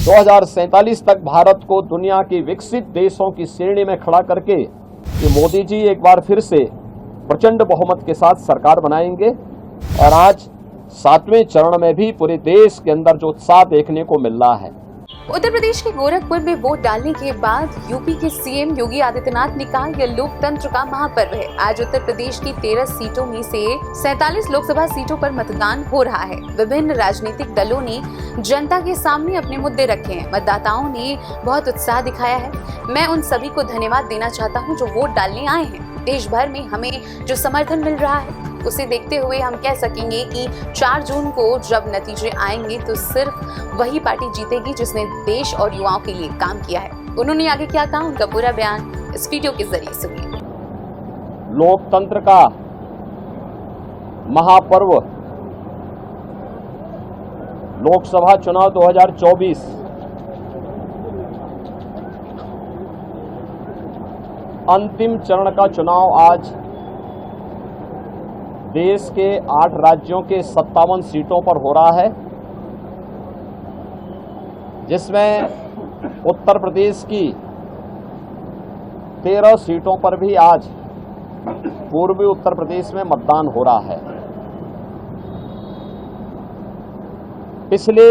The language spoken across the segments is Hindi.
2047 तक भारत को दुनिया के विकसित देशों की श्रेणी में खड़ा करके कि मोदी जी एक बार फिर से प्रचंड बहुमत के साथ सरकार बनाएंगे। और आज 7वें चरण में भी पूरे देश के अंदर जो उत्साह देखने को मिल रहा है। उत्तर प्रदेश के गोरखपुर में वोट डालने के बाद यूपी के सीएम योगी आदित्यनाथ ने कहा, यह लोकतंत्र का महापर्व है। आज उत्तर प्रदेश की 13 सीटों में से 47 लोकसभा सीटों पर मतदान हो रहा है। विभिन्न राजनीतिक दलों ने जनता के सामने अपने मुद्दे रखे हैं। मतदाताओं ने बहुत उत्साह दिखाया है। मैं उन सभी को धन्यवाद देना चाहता हूं जो वोट डालने आए हैं। देश भर में हमें जो समर्थन मिल रहा है उसे देखते हुए हम कह सकेंगे कि 4 जून को जब नतीजे आएंगे तो सिर्फ वही पार्टी जीतेगी जिसने देश और युवाओं के लिए काम किया है। उन्होंने आगे क्या कहा, उनका पूरा बयान इस वीडियो के जरिए सुनिए। लोकतंत्र का महापर्व लोकसभा चुनाव 2024 अंतिम चरण का चुनाव आज देश के 8 राज्यों के 57 सीटों पर हो रहा है, जिसमें उत्तर प्रदेश की 13 सीटों पर भी आज पूर्वी उत्तर प्रदेश में मतदान हो रहा है। पिछले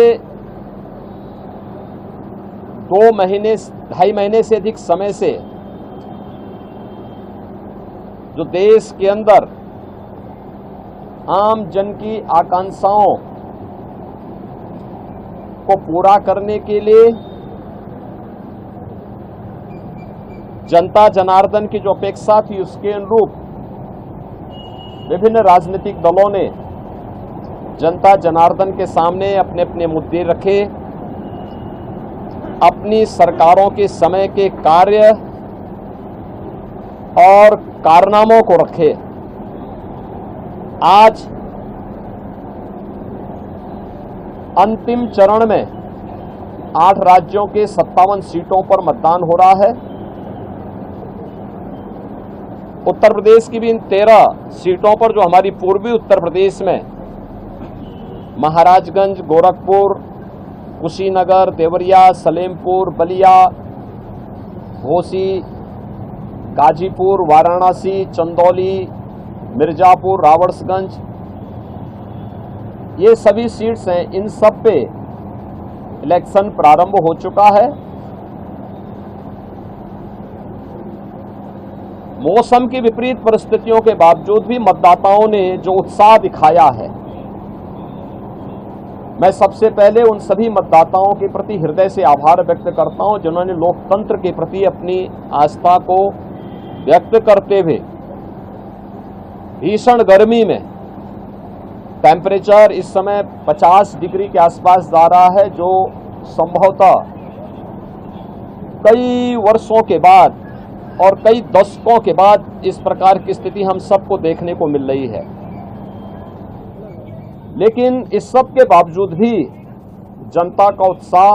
2.5 महीने से अधिक समय से जो देश के अंदर आम जन की आकांक्षाओं को पूरा करने के लिए जनता जनार्दन की जो अपेक्षा थी उसके अनुरूप विभिन्न राजनीतिक दलों ने जनता जनार्दन के सामने अपने अपने मुद्दे रखे, अपनी सरकारों के समय के कार्य और कारनामों को रखे। आज अंतिम चरण में 8 राज्यों के 57 सीटों पर मतदान हो रहा है। उत्तर प्रदेश की भी इन 13 सीटों पर जो हमारी पूर्वी उत्तर प्रदेश में महाराजगंज, गोरखपुर, कुशीनगर, देवरिया, सलेमपुर, बलिया, घोसी, गाजीपुर, वाराणसी, चंदौली, मिर्जापुर, रावड़गंज, ये सभी सीट्स हैं। इन सब पे इलेक्शन प्रारंभ हो चुका है। मौसम की विपरीत परिस्थितियों के बावजूद भी मतदाताओं ने जो उत्साह दिखाया है, मैं सबसे पहले उन सभी मतदाताओं के प्रति हृदय से आभार व्यक्त करता हूं जिन्होंने लोकतंत्र के प्रति अपनी आस्था को व्यक्त करते हुए भीषण गर्मी में, टेम्परेचर इस समय 50 डिग्री के आसपास जा रहा है, जो संभवतः कई वर्षों के बाद और कई दशकों के बाद इस प्रकार की स्थिति हम सबको देखने को मिल रही है। लेकिन इस सब के बावजूद भी जनता का उत्साह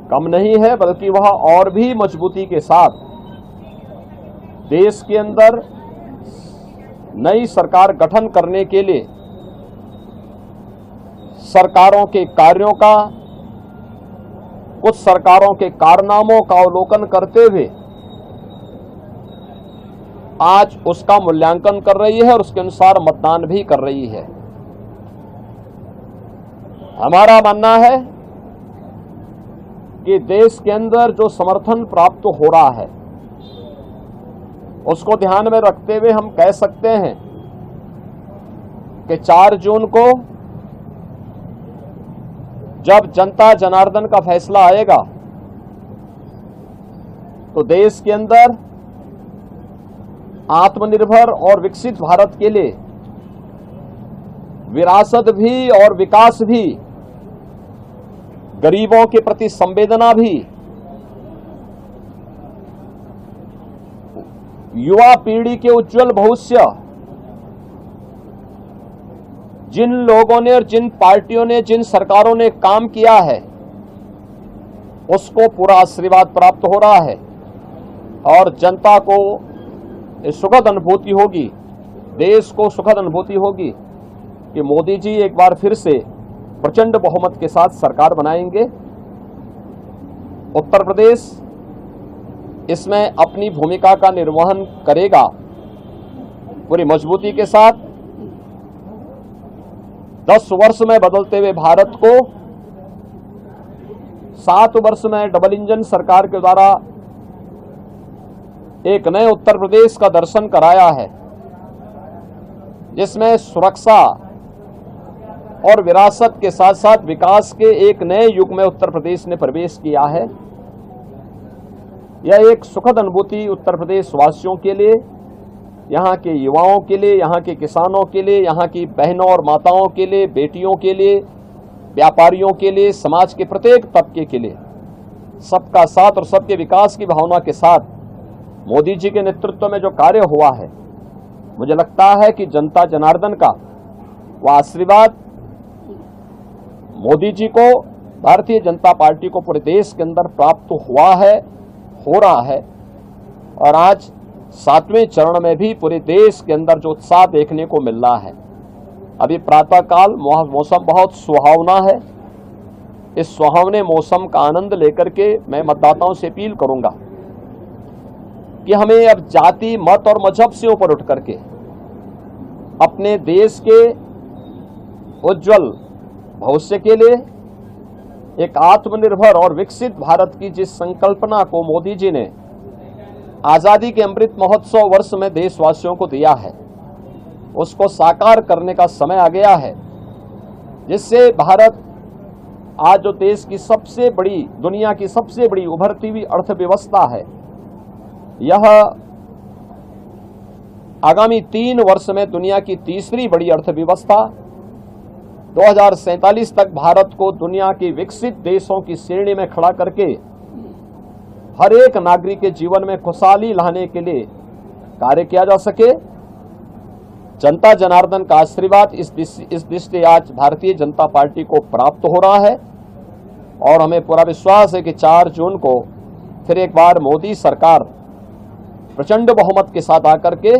कम नहीं है, बल्कि वह और भी मजबूती के साथ देश के अंदर नई सरकार गठन करने के लिए सरकारों के कार्यों का, कुछ सरकारों के कारनामों का अवलोकन करते हुए आज उसका मूल्यांकन कर रही है और उसके अनुसार मतदान भी कर रही है। हमारा मानना है कि देश के अंदर जो समर्थन प्राप्त हो रहा है उसको ध्यान में रखते हुए हम कह सकते हैं कि 4 जून को जब जनता जनार्दन का फैसला आएगा तो देश के अंदर आत्मनिर्भर और विकसित भारत के लिए विरासत भी और विकास भी, गरीबों के प्रति संवेदना भी, युवा पीढ़ी के उज्जवल भविष्य, जिन लोगों ने और जिन पार्टियों ने, जिन सरकारों ने काम किया है उसको पूरा आशीर्वाद प्राप्त हो रहा है और जनता को सुखद अनुभूति होगी, देश को सुखद अनुभूति होगी कि मोदी जी एक बार फिर से प्रचंड बहुमत के साथ सरकार बनाएंगे उत्तर प्रदेश इसमें अपनी भूमिका का निर्वहन करेगा पूरी मजबूती के साथ। 10 वर्ष में बदलते हुए भारत को 7 वर्ष में डबल इंजन सरकार के द्वारा एक नए उत्तर प्रदेश का दर्शन कराया है, जिसमें सुरक्षा और विरासत के साथ साथ विकास के एक नए युग में उत्तर प्रदेश ने प्रवेश किया है। यह एक सुखद अनुभूति उत्तर प्रदेश वासियों के लिए, यहाँ के युवाओं के लिए, यहाँ के किसानों के लिए, यहाँ की बहनों और माताओं के लिए, बेटियों के लिए, व्यापारियों के लिए, समाज के प्रत्येक तबके के लिए सबका साथ और सबके विकास की भावना के साथ मोदी जी के नेतृत्व में जो कार्य हुआ है, मुझे लगता है कि जनता जनार्दन का वह आशीर्वाद मोदी जी को, भारतीय जनता पार्टी को पूरे देश के अंदर प्राप्त हुआ है, हो रहा है। और आज 7वें चरण में भी पूरे देश के अंदर जो उत्साह देखने को मिल रहा है। अभी प्रातःकाल मौसम बहुत सुहावना है। इस सुहावने मौसम का आनंद लेकर के मैं मतदाताओं से अपील करूंगा कि हमें अब जाति, मत और मजहब से ऊपर उठ करके अपने देश के उज्जवल भविष्य के लिए एक आत्मनिर्भर और विकसित भारत की जिस संकल्पना को मोदी जी ने आजादी के अमृत महोत्सव वर्ष में देशवासियों को दिया है, उसको साकार करने का समय आ गया है, जिससे भारत आज जो देश की सबसे बड़ी, दुनिया की सबसे बड़ी उभरती हुई अर्थव्यवस्था है, यह आगामी 3 वर्ष में दुनिया की तीसरी बड़ी अर्थव्यवस्था 2047 तक भारत को दुनिया के विकसित देशों की श्रेणी में खड़ा करके हर एक नागरिक के जीवन में खुशहाली लाने के लिए कार्य किया जा सके। जनता जनार्दन का आशीर्वाद इस दृष्टि आज भारतीय जनता पार्टी को प्राप्त हो रहा है और हमें पूरा विश्वास है कि 4 जून को फिर एक बार मोदी सरकार प्रचंड बहुमत के साथ आकर के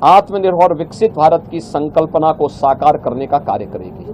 आत्मनिर्भर विकसित भारत की संकल्पना को साकार करने का कार्य करेगी।